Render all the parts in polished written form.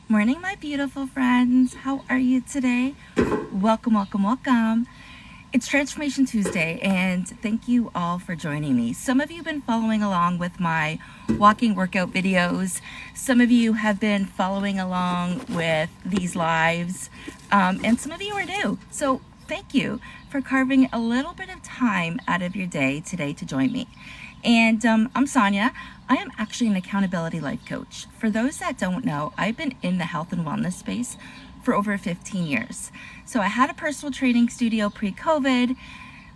Morning, my beautiful friends. How are you today? Welcome, welcome, welcome. It's Transformation Tuesday, and thank you all for joining me. Some of you have been following along with my walking workout videos. Some of you have been following along with these lives, and some of you are new. So thank you for carving a little bit of time out of your day today to join me. And I'm Sonia. I am actually an accountability life coach. For those that don't know, I've been in the health and wellness space for over 15 years. So I had a personal training studio pre-COVID.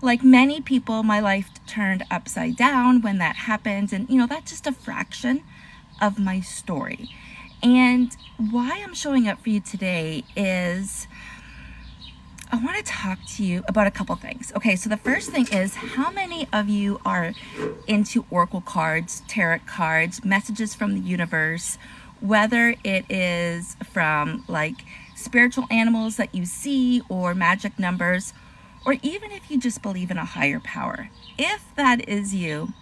Like many people, my life turned upside down when that happened. And that's just a fraction of my story. And why I'm showing up for you today is I want to talk to you about a couple things. Okay, so the first thing is, how many of you are into oracle cards, tarot cards, messages from the universe, whether it is from like spiritual animals that you see or magic numbers, or even if you just believe in a higher power? If that is you,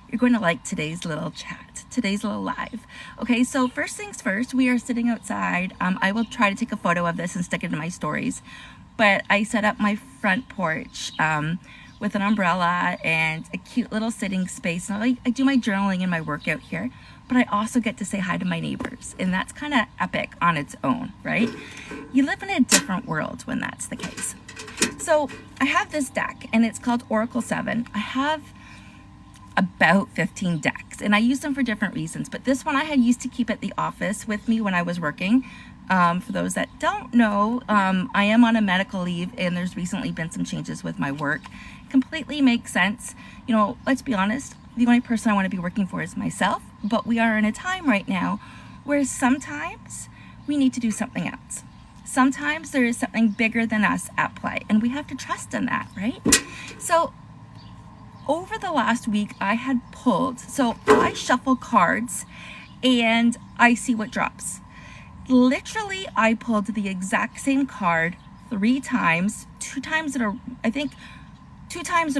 you're going to like today's little chat, today's little live. Okay, so first things first, we are sitting outside. I will try to take a photo of this and stick it in my stories. But I set up my front porch with an umbrella and a cute little sitting space. And I do my journaling and my workout here, but I also get to say hi to my neighbors. And that's kind of epic on its own, right? You live in a different world when that's the case. So I have this deck, and it's called Oracle 7. I have about 15 decks, and I use them for different reasons. But this one I had used to keep at the office with me when I was working. For those that don't know, I am on a medical leave, and there's recently been some changes with my work. Completely makes sense. Let's be honest, the only person I want to be working for is myself, but we are in a time right now where sometimes we need to do something else. Sometimes there is something bigger than us at play, and we have to trust in that, right? So over the last week, I had pulled, so I shuffle cards and I see what drops. Literally, I pulled the exact same card 3 times, 2 times in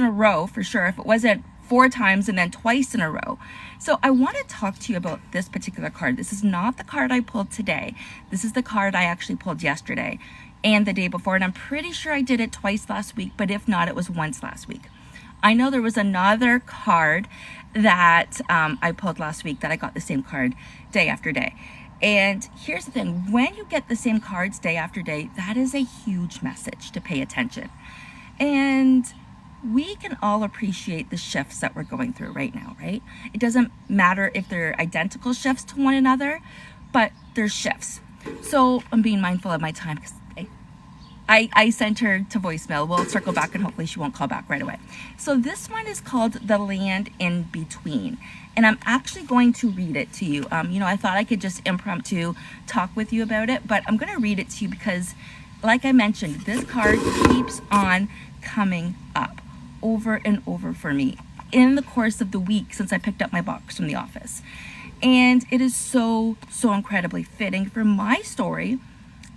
a row for sure. If it wasn't 4 times and then twice in a row. So I want to talk to you about this particular card. This is not the card I pulled today. This is the card I actually pulled yesterday and the day before. And I'm pretty sure I did it twice last week, but if not, it was once last week. I know there was another card that I pulled last week that I got the same card day after day. And here's the thing, when you get the same cards day after day, that is a huge message to pay attention. And we can all appreciate the shifts that we're going through right now, right? It doesn't matter if they're identical shifts to one another, but they're shifts. So I'm being mindful of my time because I sent her to voicemail. We'll circle back and hopefully she won't call back right away. So this one is called The Land in Between. And I'm actually going to read it to you. I thought I could just impromptu talk with you about it, but I'm going to read it to you because, like I mentioned, this card keeps on coming up over and over for me in the course of the week since I picked up my box from the office. And it is so incredibly fitting for my story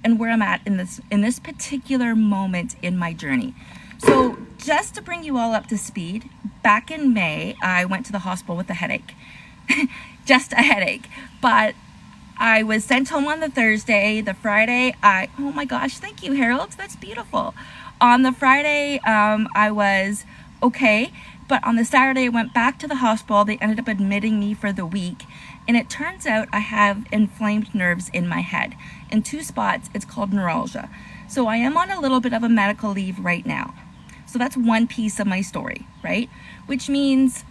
and where I'm at in this particular moment in my journey. So just to bring you all up to speed, back in May, I went to the hospital with a headache. Just a headache. But I was sent home on the Thursday. The Friday, oh my gosh, thank you, Harold. That's beautiful. On the Friday, I was okay. But on the Saturday, I went back to the hospital. They ended up admitting me for the week. And it turns out I have inflamed nerves in my head. In 2 spots, it's called neuralgia. So I am on a little bit of a medical leave right now. So that's one piece of my story, right? Which means,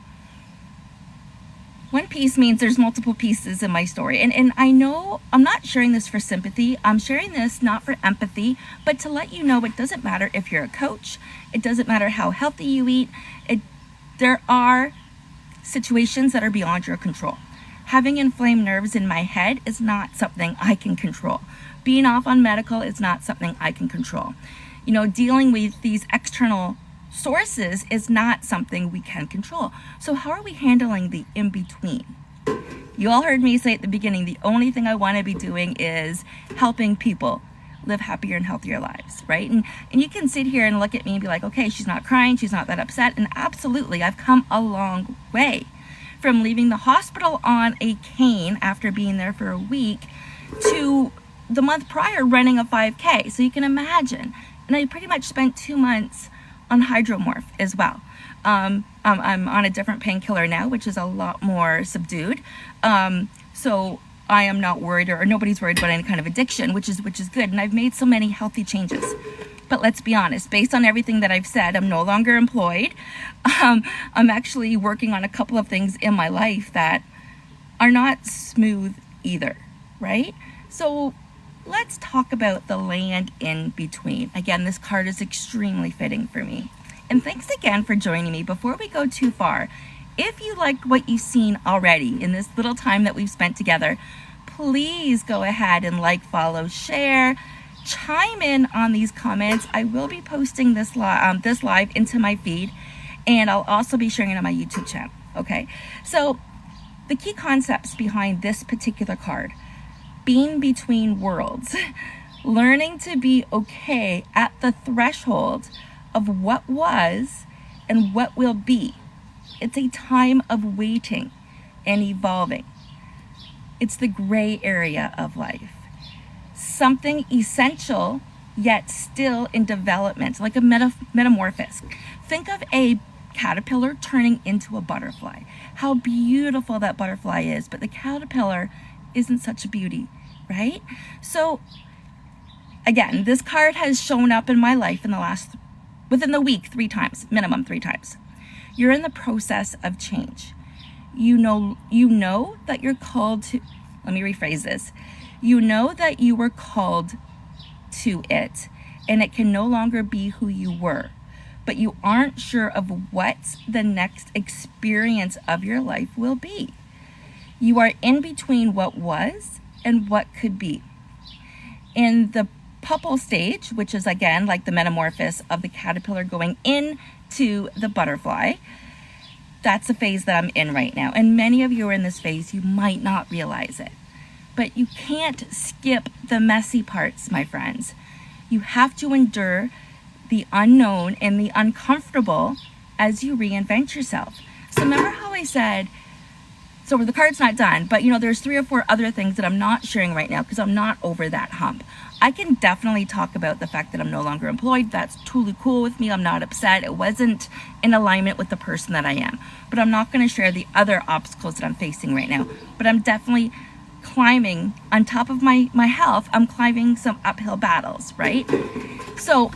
one piece means there's multiple pieces in my story. And I know I'm not sharing this for sympathy. I'm sharing this not for empathy, but to let you know it doesn't matter if you're a coach. It doesn't matter how healthy you eat. There are situations that are beyond your control. Having inflamed nerves in my head is not something I can control. Being off on medical is not something I can control. Dealing with these external sources is not something we can control. So how are we handling the in-between? You all heard me say at the beginning, the only thing I want to be doing is helping people live happier and healthier lives, right? And you can sit here and look at me and be like, okay, she's not crying, she's not that upset. And absolutely, I've come a long way from leaving the hospital on a cane after being there for a week to the month prior running a 5K. So you can imagine. And I pretty much spent 2 months on Hydromorph as well. I'm on a different painkiller now, which is a lot more subdued. So I am not worried, or nobody's worried about any kind of addiction, which is good. And I've made so many healthy changes. But let's be honest, based on everything that I've said, I'm no longer employed. I'm actually working on a couple of things in my life that are not smooth either, right? So let's talk about the land in between. Again, this card is extremely fitting for me. And thanks again for joining me. Before we go too far, if you liked what you've seen already in this little time that we've spent together, please go ahead and like, follow, share, chime in on these comments. I will be posting this live into my feed, and I'll also be sharing it on my YouTube channel, okay? So the key concepts behind this particular card: being between worlds, learning to be okay at the threshold of what was and what will be. It's a time of waiting and evolving. It's the gray area of life. Something essential yet still in development, like a metamorphosis. Think of a caterpillar turning into a butterfly. How beautiful that butterfly is, but the caterpillar isn't such a beauty, right? So again, this card has shown up in my life within the week 3 times, minimum 3 times. You're in the process of change. You know that you're called to, let me rephrase this. You know that you were called to it, and it can no longer be who you were, but you aren't sure of what the next experience of your life will be. You are in between what was and what could be. In the pupal stage, which is again like the metamorphosis of the caterpillar going into the butterfly, that's the phase that I'm in right now. And many of you are in this phase. You might not realize it, but you can't skip the messy parts, my friends. You have to endure the unknown and the uncomfortable as you reinvent yourself. So remember how I said, so the card's not done, but there's 3 or 4 other things that I'm not sharing right now because I'm not over that hump. I can definitely talk about the fact that I'm no longer employed. That's totally cool with me. I'm not upset. It wasn't in alignment with the person that I am. But I'm not going to share the other obstacles that I'm facing right now. But I'm definitely climbing on top of my health. I'm climbing some uphill battles, right? So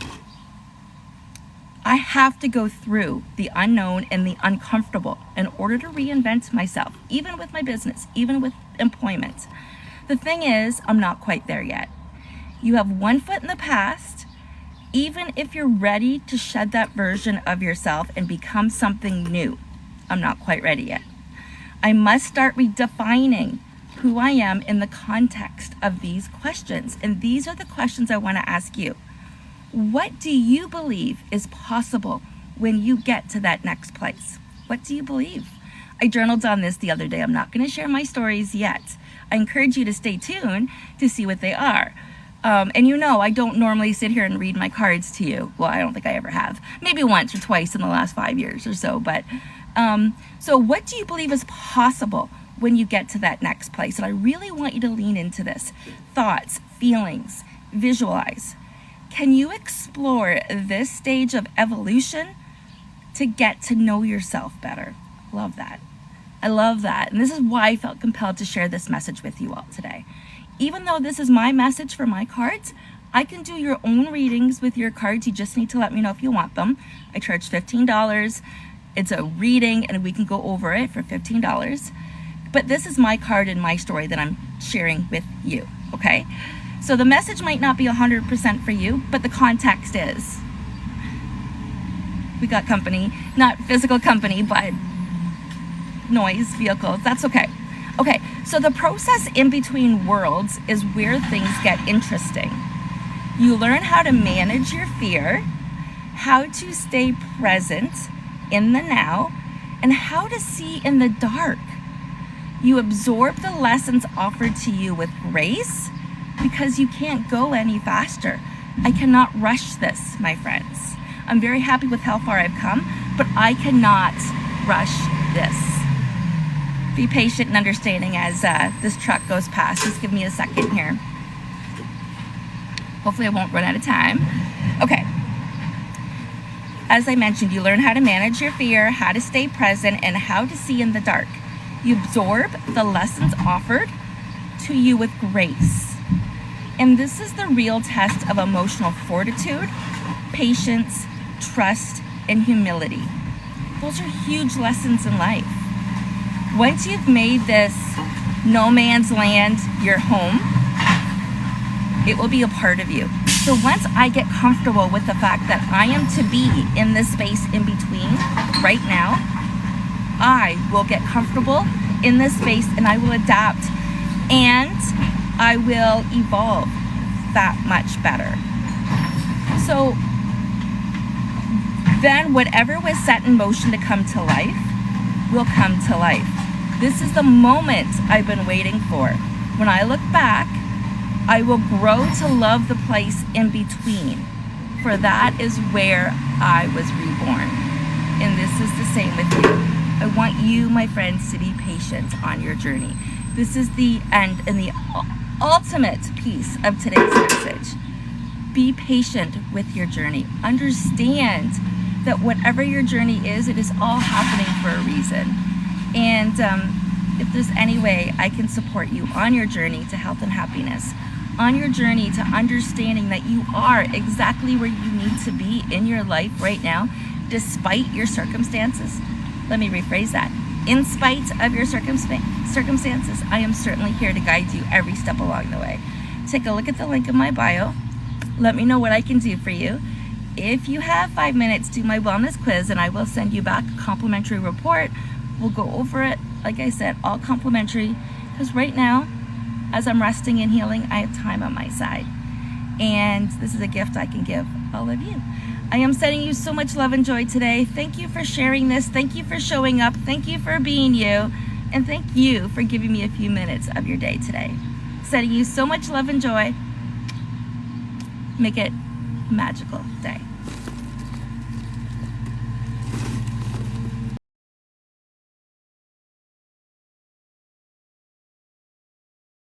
I have to go through the unknown and the uncomfortable in order to reinvent myself, even with my business, even with employment. The thing is, I'm not quite there yet. You have 1 foot in the past. Even if you're ready to shed that version of yourself and become something new, I'm not quite ready yet. I must start redefining who I am in the context of these questions. And these are the questions I want to ask you. What do you believe is possible when you get to that next place? What do you believe? I journaled on this the other day. I'm not going to share my stories yet. I encourage you to stay tuned to see what they are. And I don't normally sit here and read my cards to you. Well, I don't think I ever have. Maybe once or twice in the last 5 years or so. But so what do you believe is possible when you get to that next place? And I really want you to lean into this. Thoughts, feelings, visualize. Can you explore this stage of evolution to get to know yourself better? Love that. I love that. And this is why I felt compelled to share this message with you all today. Even though this is my message for my cards, I can do your own readings with your cards. You just need to let me know if you want them. I charge $15. It's a reading and we can go over it for $15. But this is my card and my story that I'm sharing with you, okay? So the message might not be 100% for you, but the context is. We got company, not physical company, but noise, vehicles, that's okay. Okay, so the process in between worlds is where things get interesting. You learn how to manage your fear, how to stay present in the now, and how to see in the dark. You absorb the lessons offered to you with grace because you can't go any faster. I cannot rush this, my friends. I'm very happy with how far I've come, but I cannot rush this. Be patient and understanding as this truck goes past. Just give me a second here. Hopefully I won't run out of time. Okay. As I mentioned, you learn how to manage your fear, how to stay present, and how to see in the dark. You absorb the lessons offered to you with grace. And this is the real test of emotional fortitude, patience, trust, and humility. Those are huge lessons in life. Once you've made this no man's land your home, it will be a part of you. So once I get comfortable with the fact that I am to be in this space in between right now, I will get comfortable in this space and I will adapt and I will evolve that much better. So then whatever was set in motion to come to life will come to life. This is the moment I've been waiting for. When I look back, I will grow to love the place in between, for that is where I was reborn. And this is the same with you. I want you, my friends, to be patient on your journey. This is the end and the ultimate piece of today's message. Be patient with your journey. Understand that whatever your journey is, it is all happening for a reason. And if there's any way I can support you on your journey to health and happiness, on your journey to understanding that you are exactly where you need to be in your life right now, despite your circumstances. Let me rephrase that. In spite of your circumstances, I am certainly here to guide you every step along the way. Take a look at the link in my bio. Let me know what I can do for you. If you have 5 minutes, do my wellness quiz and I will send you back a complimentary report. We'll go over it. Like I said, all complimentary, because right now, as I'm resting and healing, I have time on my side. And this is a gift I can give all of you. I am sending you so much love and joy today. Thank you for sharing this. Thank you for showing up. Thank you for being you. And thank you for giving me a few minutes of your day today. Sending you so much love and joy. Make it a magical day.